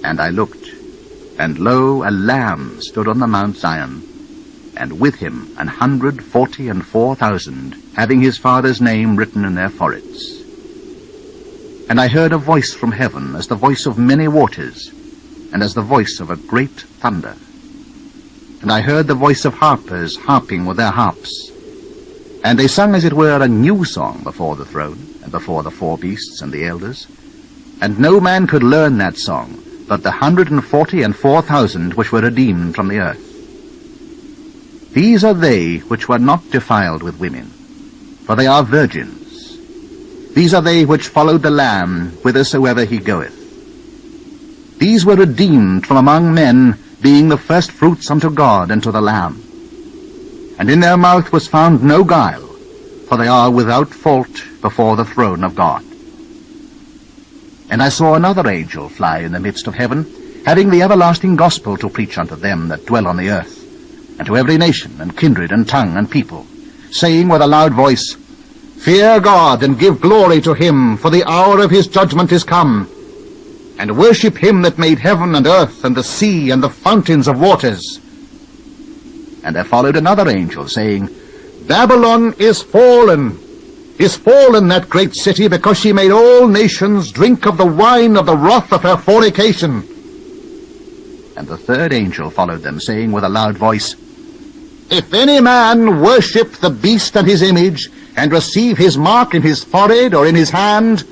And I looked, and lo, a Lamb stood on the Mount Zion, and with him 144,000, having his Father's name written in their foreheads. And I heard a voice from heaven, as the voice of many waters, and as the voice of a great thunder. And I heard the voice of harpers harping with their harps. And they sung as it were a new song before the throne, and before the four beasts and the elders. And no man could learn that song, but the 144,000 which were redeemed from the earth. These are they which were not defiled with women, for they are virgins. These are they which followed the Lamb whithersoever he goeth. These were redeemed from among men, being the firstfruits unto God and to the Lamb. And in their mouth was found no guile, for they are without fault before the throne of God. And I saw another angel fly in the midst of heaven, having the everlasting gospel to preach unto them that dwell on the earth, and to every nation, and kindred, and tongue, and people, saying with a loud voice, Fear God, and give glory to him, for the hour of his judgment is come. And worship him that made heaven and earth, and the sea, and the fountains of waters. And there followed another angel, saying, Babylon is fallen that great city, because she made all nations drink of the wine of the wrath of her fornication. And the third angel followed them, saying with a loud voice, If any man worship the beast and his image, and receive his mark in his forehead or in his hand,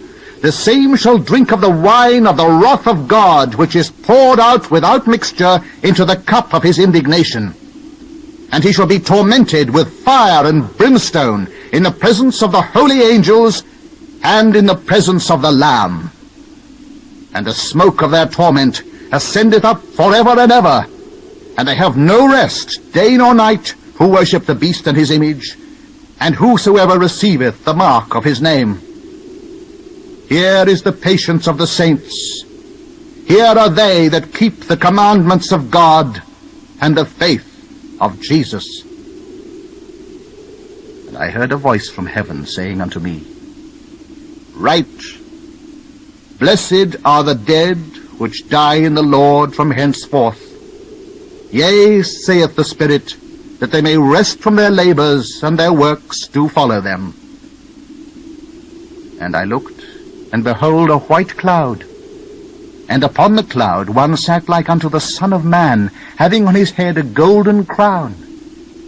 the same shall drink of the wine of the wrath of God, which is poured out without mixture into the cup of his indignation. And he shall be tormented with fire and brimstone in the presence of the holy angels and in the presence of the Lamb. And the smoke of their torment ascendeth up forever and ever, and they have no rest, day nor night, who worship the beast and his image, and whosoever receiveth the mark of his name. Here is the patience of the saints. Here are they that keep the commandments of God and the faith of Jesus. And I heard a voice from heaven saying unto me, Write, Blessed are the dead which die in the Lord from henceforth. Yea, saith the Spirit, that they may rest from their labors, and their works do follow them. And I looked, and behold, a white cloud. And upon the cloud one sat like unto the Son of Man, having on his head a golden crown,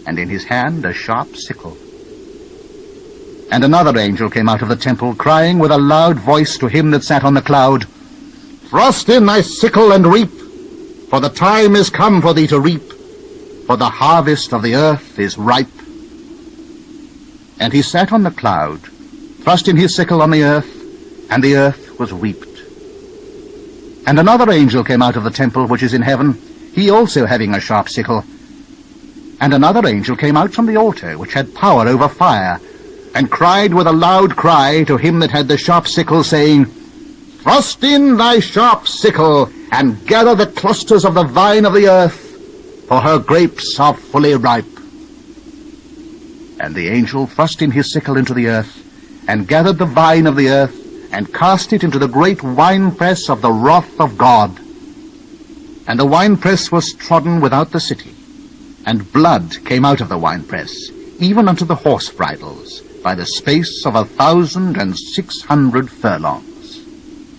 and in his hand a sharp sickle. And another angel came out of the temple, crying with a loud voice to him that sat on the cloud, Thrust in thy sickle and reap, for the time is come for thee to reap, for the harvest of the earth is ripe. And he sat on the cloud, thrust in his sickle on the earth, and the earth was reaped. And another angel came out of the temple which is in heaven, he also having a sharp sickle. And another angel came out from the altar, which had power over fire, and cried with a loud cry to him that had the sharp sickle, saying, Thrust in thy sharp sickle, and gather the clusters of the vine of the earth, for her grapes are fully ripe. And the angel thrust in his sickle into the earth, and gathered the vine of the earth, and cast it into the great winepress of the wrath of God. And the winepress was trodden without the city, and blood came out of the winepress, even unto the horse bridles, by the space of 1,600 furlongs.